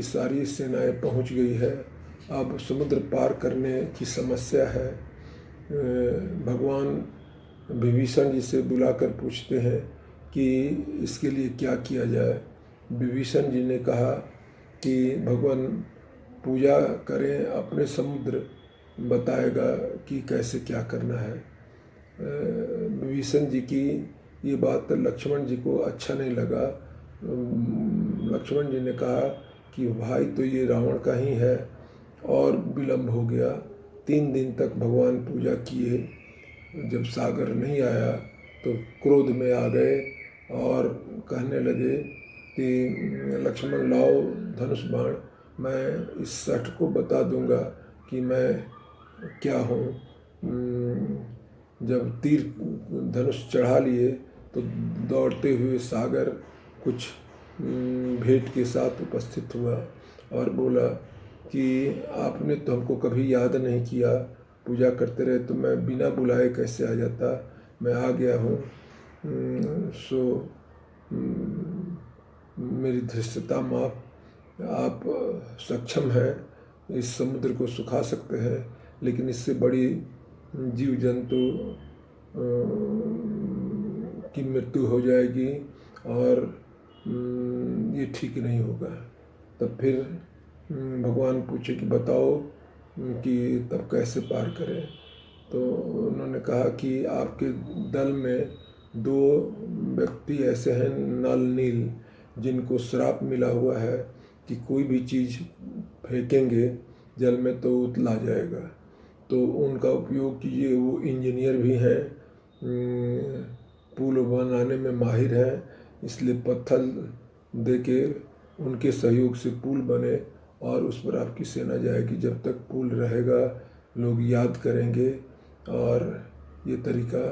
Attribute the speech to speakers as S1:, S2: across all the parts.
S1: की सारी सेनाएं पहुंच गई है, अब समुद्र पार करने की समस्या है। भगवान विभीषण जी से बुलाकर पूछते हैं कि इसके लिए क्या किया जाए। विभीषण जी ने कहा कि भगवान पूजा करें, अपने समुद्र बताएगा कि कैसे क्या करना है। विभीषण जी की ये बात लक्ष्मण जी को अच्छा नहीं लगा। लक्ष्मण जी ने कहा कि भाई तो ये रावण का ही है, और विलम्ब हो गया। 3 दिन तक भगवान पूजा किए, जब सागर नहीं आया तो क्रोध में आ गए और कहने लगे कि लक्ष्मण लाओ धनुष बाण, मैं इस सठ को बता दूंगा कि मैं क्या हूँ। जब तीर धनुष चढ़ा लिए तो दौड़ते हुए सागर कुछ भेंट के साथ उपस्थित हुआ और बोला कि आपने तो हमको कभी याद नहीं किया, पूजा करते रहे तो मैं बिना बुलाए कैसे आ जाता, मैं आ गया हूँ। सो मेरी धृष्टता माफ, आप सक्षम हैं, इस समुद्र को सुखा सकते हैं, लेकिन इससे बड़ी जीव जंतु की मृत्यु हो जाएगी और ये ठीक नहीं होगा। तब फिर भगवान पूछे कि बताओ कि तब कैसे पार करें। तो उन्होंने कहा कि आपके दल में 2 व्यक्ति ऐसे हैं, नल नील, जिनको श्राप मिला हुआ है कि कोई भी चीज़ फेंकेंगे जल में तो उतला जाएगा, तो उनका उपयोग कीजिए। वो इंजीनियर भी हैं, पुल बनाने में माहिर हैं, इसलिए पत्थर देके उनके सहयोग से पुल बने और उस पर आपकी सेना जाएगी। जब तक पुल रहेगा लोग याद करेंगे। और ये तरीका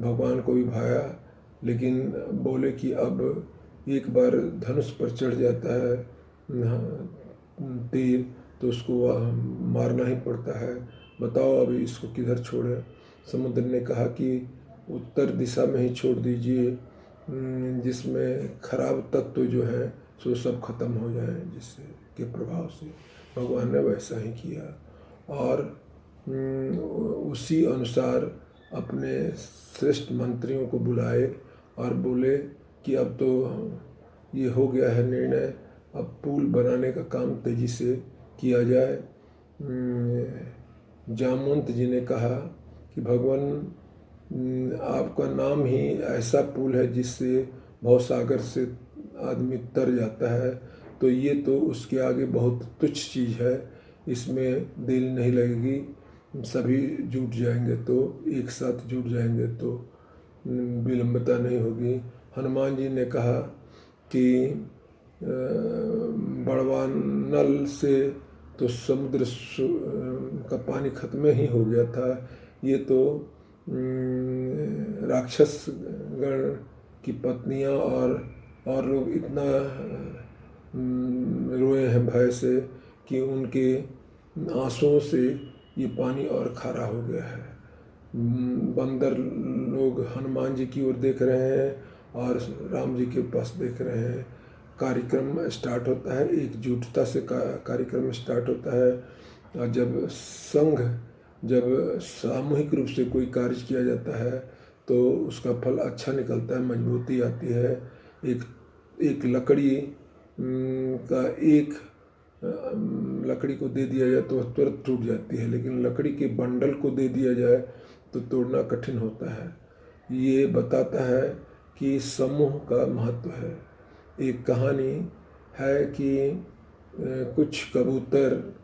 S1: भगवान को भी भाया, लेकिन बोले कि अब एक बार धनुष पर चढ़ जाता है तीर तो उसको मारना ही पड़ता है, बताओ अभी इसको किधर छोड़ें। समुद्र ने कहा कि उत्तर दिशा में ही छोड़ दीजिए, जिसमें खराब तत्व जो हैं सो सब खत्म हो जाएं, जिससे के प्रभाव से। भगवान ने वैसा ही किया और उसी अनुसार अपने श्रेष्ठ मंत्रियों को बुलाए और बोले कि अब तो ये हो गया है निर्णय, अब पुल बनाने का काम तेजी से किया जाए। जामवंत जी ने कहा कि भगवान आपका नाम ही ऐसा पुल है जिससे भवसागर से आदमी तर जाता है, तो ये तो उसके आगे बहुत तुच्छ चीज़ है, इसमें देरी नहीं लगेगी, सभी जुट जाएंगे तो एक साथ जुट जाएंगे तो विलंबता नहीं होगी। हनुमान जी ने कहा कि बड़वान नल से तो समुद्र का पानी खत्म ही हो गया था, ये तो राक्षस गण की पत्नियां और लोग इतना रोए हैं भय से कि उनके आंसुओं से ये पानी और खारा हो गया है। बंदर लोग हनुमान जी की ओर देख रहे हैं और राम जी के पास देख रहे हैं। कार्यक्रम स्टार्ट होता है, एकजुटता से कार्यक्रम स्टार्ट होता है। और जब सामूहिक रूप से कोई कार्य किया जाता है तो उसका फल अच्छा निकलता है, मजबूती आती है। एक लकड़ी का एक लकड़ी को दे दिया जाए तो वह तुरंत टूट जाती है, लेकिन लकड़ी के बंडल को दे दिया जाए तो तोड़ना कठिन होता है। ये बताता है कि समूह का महत्व है। एक कहानी है कि कुछ कबूतर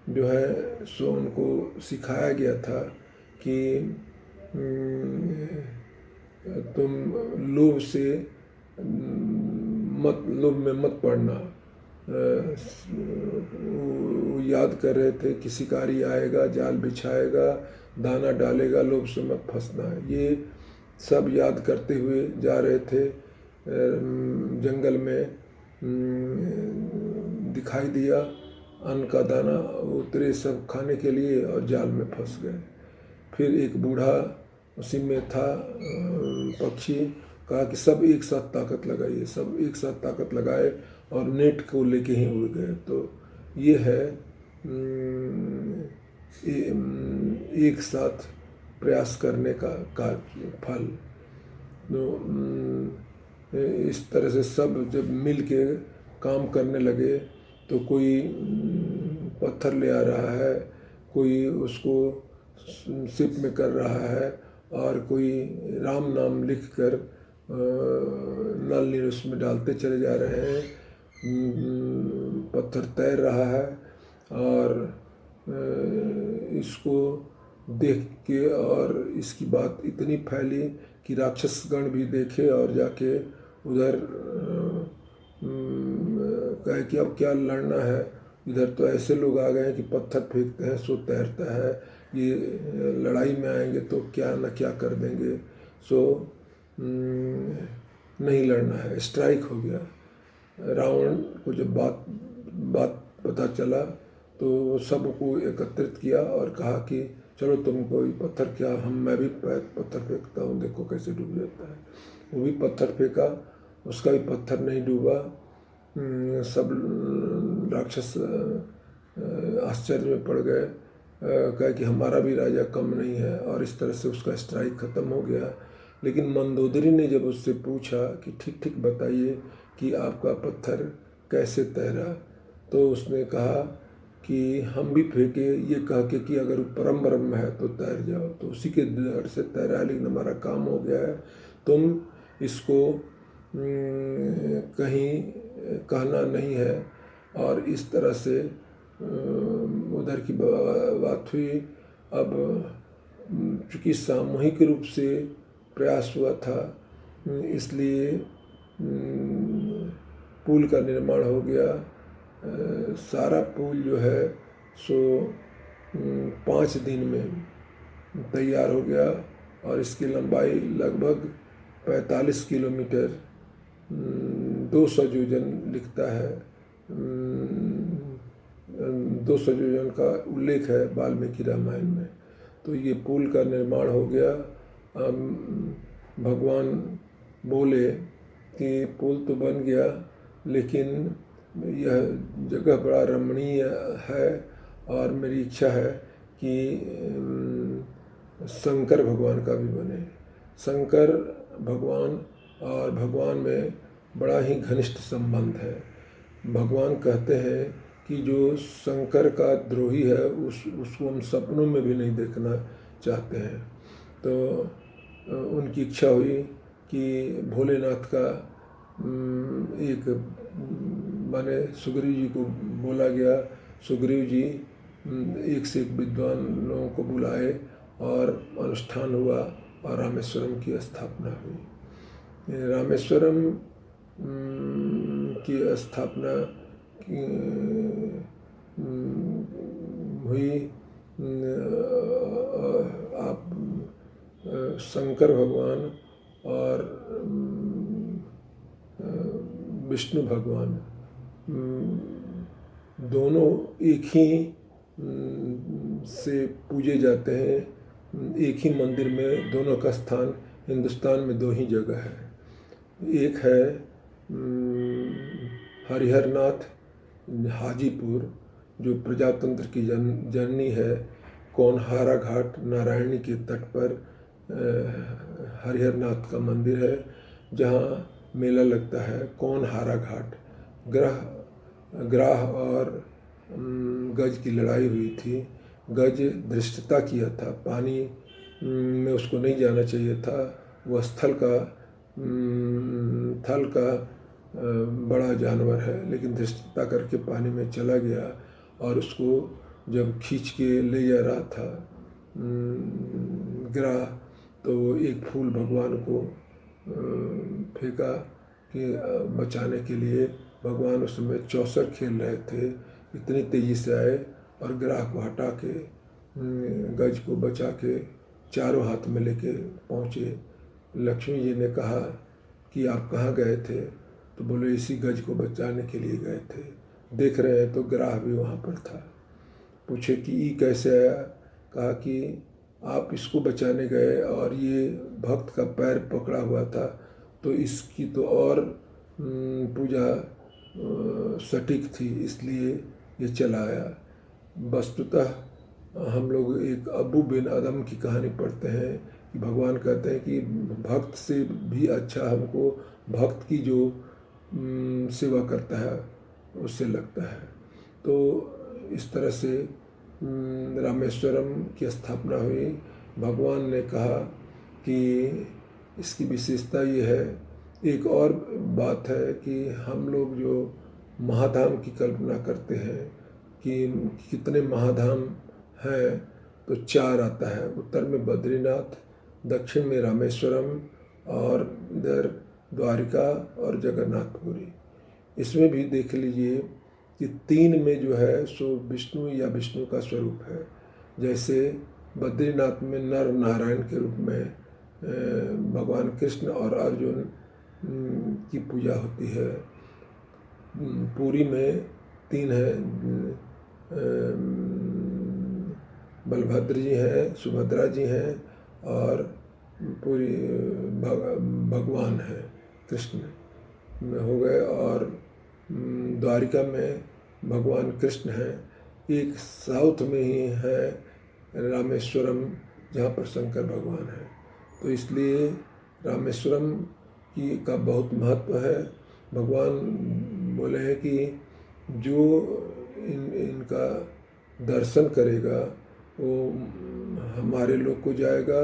S1: जो है सो उनको सिखाया गया था कि तुम लोभ में मत पड़ना। वो याद कर रहे थे कि शिकारी आएगा, जाल बिछाएगा, दाना डालेगा, लोभ से मत फंसना। ये सब याद करते हुए जा रहे थे। जंगल में दिखाई दिया अन्न का दाना, उतरे सब खाने के लिए और जाल में फंस गए। फिर एक बूढ़ा उसी में था पक्षी, कहा कि सब एक साथ ताकत लगाइए। सब एक साथ ताकत लगाए और नेट को लेके ही उड़ गए। तो ये है एक साथ प्रयास करने का फल। तो इस तरह से सब जब मिल के काम करने लगे तो कोई पत्थर ले आ रहा है, कोई उसको शिप में कर रहा है, और कोई राम नाम लिख कर नल नीर उसमें डालते चले जा रहे हैं। पत्थर तैर रहा है और इसको देख के और इसकी बात इतनी फैली कि राक्षस गण भी देखे और जाके उधर कहे कि अब क्या लड़ना है, इधर तो ऐसे लोग आ गए हैं कि पत्थर फेंकते हैं सो तैरता है, ये लड़ाई में आएंगे तो क्या न क्या कर देंगे, सो नहीं लड़ना है, स्ट्राइक हो गया। रावण को जब बात पता चला तो सबको एकत्रित किया और कहा कि चलो तुम कोई पत्थर, क्या मैं भी पत्थर फेंकता हूँ, देखो कैसे डूब जाता है। वो भी पत्थर फेंका, उसका भी पत्थर नहीं डूबा। सब राक्षस आश्चर्य में पड़ गए, कहा कि हमारा भी राजा कम नहीं है, और इस तरह से उसका स्ट्राइक ख़त्म हो गया। लेकिन मंदोदरी ने जब उससे पूछा कि ठीक ठीक बताइए कि आपका पत्थर कैसे तैरा, तो उसने कहा कि हम भी फेंके ये कह के कि अगर परम ब्रह्म है तो तैर जाओ, तो उसी के डर से तैरा, लेकिन हमारा काम हो गया है, तुम इसको कहीं कहना नहीं है। और इस तरह से उधर की बात हुई। अब चूँकि सामूहिक रूप से प्रयास हुआ था, इसलिए पुल का निर्माण हो गया। सारा पुल जो है सो 5 दिन में तैयार हो गया, और इसकी लंबाई लगभग 45 किलोमीटर 200 योजन लिखता है। 200 योजन का उल्लेख है वाल्मीकि रामायण में। तो ये पुल का निर्माण हो गया। भगवान बोले कि पुल तो बन गया, लेकिन यह जगह बड़ा रमणीय है, और मेरी इच्छा है कि शंकर भगवान का भी बने। शंकर भगवान और भगवान में बड़ा ही घनिष्ठ संबंध है। भगवान कहते हैं कि जो शंकर का द्रोही है उसको हम सपनों में भी नहीं देखना चाहते हैं। तो उनकी इच्छा हुई कि भोलेनाथ का एक माने सुग्रीव जी को बोला गया। सुग्रीव जी एक से एक विद्वान लोगों को बुलाए और अनुष्ठान हुआ और रामेश्वरम की स्थापना हुई। रामेश्वरम की स्थापना हुई। आप शंकर भगवान और विष्णु भगवान दोनों एक ही से पूजे जाते हैं। एक ही मंदिर में दोनों का स्थान हिंदुस्तान में 2 ही जगह है। एक है हरिहरनाथ हाजीपुर, जो प्रजातंत्र की जननी है। कौनहारा घाट नारायणी के तट पर हरिहरनाथ का मंदिर है, जहाँ मेला लगता है। कौनहारा घाट ग्राह और गज की लड़ाई हुई थी। गज धृष्टता किया था, पानी में उसको नहीं जाना चाहिए था। वह थल का बड़ा जानवर है, लेकिन धृष्टता करके पानी में चला गया, और उसको जब खींच के ले जा रहा था ग्राह, तो एक फूल भगवान को फेंका कि बचाने के लिए। भगवान उस समय चौसर खेल रहे थे, इतनी तेज़ी से आए और ग्राह को हटा के गज को बचा के चारों हाथ में लेके पहुँचे। लक्ष्मी जी ने कहा कि आप कहाँ गए थे? तो बोले इसी गज को बचाने के लिए गए थे। देख रहे हैं तो ग्राह भी वहाँ पर था। पूछे कि ये कैसे आया? कहा कि आप इसको बचाने गए और ये भक्त का पैर पकड़ा हुआ था, तो इसकी तो और पूजा सटीक थी, इसलिए ये चलाया। वस्तुतः हम लोग एक अबू बिन अदम की कहानी पढ़ते हैं कि भगवान कहते हैं कि भक्त से भी अच्छा हमको भक्त की जो सेवा करता है उससे लगता है। तो इस तरह से रामेश्वरम की स्थापना हुई। भगवान ने कहा कि इसकी विशेषता ये है, एक और बात है कि हम लोग जो महाधाम की कल्पना करते हैं कि कितने महाधाम हैं, तो 4 आता है। उत्तर में बद्रीनाथ, दक्षिण में रामेश्वरम और इधर द्वारिका और जगन्नाथपुरी। इसमें भी देख लीजिए कि 3 में जो है सो विष्णु या विष्णु का स्वरूप है। जैसे बद्रीनाथ में नर नारायण के रूप में भगवान कृष्ण और अर्जुन की पूजा होती है। पुरी में 3 है, बलभद्र जी हैं, सुभद्रा जी हैं और पूरी भगवान है कृष्ण में हो गए। और द्वारिका में भगवान कृष्ण हैं। एक साउथ में ही है रामेश्वरम, जहाँ पर शंकर भगवान है। तो इसलिए रामेश्वरम की का बहुत महत्व है। भगवान बोले हैं कि जो इनका दर्शन करेगा वो हमारे लोक को जाएगा,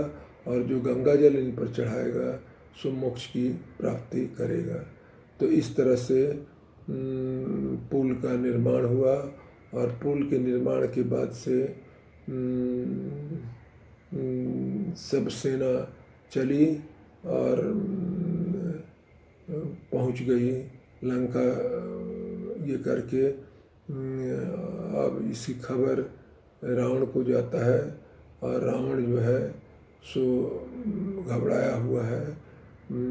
S1: और जो गंगा जल इन पर चढ़ाएगा सो मोक्ष की प्राप्ति करेगा। तो इस तरह से पुल का निर्माण हुआ, और पुल के निर्माण के बाद से सब सेना चली और पहुंच गई लंका ये करके। अब इसकी खबर रावण को जाता है, और रावण जो है सो घबराया हुआ है।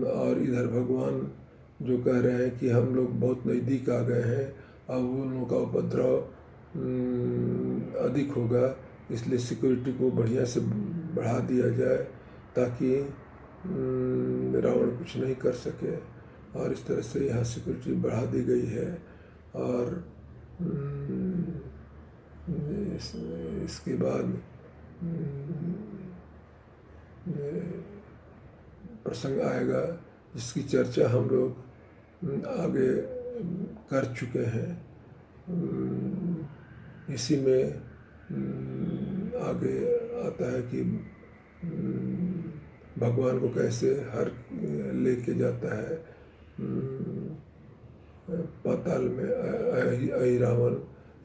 S1: और इधर भगवान जो कह रहे हैं कि हम लोग बहुत नज़दीक आ गए हैं, अब उन लोगों का उपद्रव अधिक होगा, इसलिए सिक्योरिटी को बढ़िया से बढ़ा दिया जाए ताकि रावण कुछ नहीं कर सके। और इस तरह से यहाँ सिक्योरिटी बढ़ा दी गई है। और इसके बाद प्रसंग आएगा जिसकी चर्चा हम लोग आगे कर चुके हैं। इसी में आगे आता है कि भगवान को कैसे हर लेके जाता है पाताल में, अहिरावण,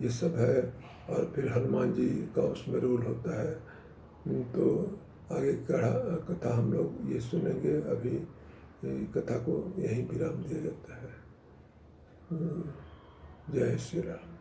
S1: ये सब है। और फिर हनुमान जी का उसमें रोल होता है। तो आगे कथा हम लोग ये सुनेंगे। अभी कथा को यहीं विराम दिया जाता है। जय श्री राम।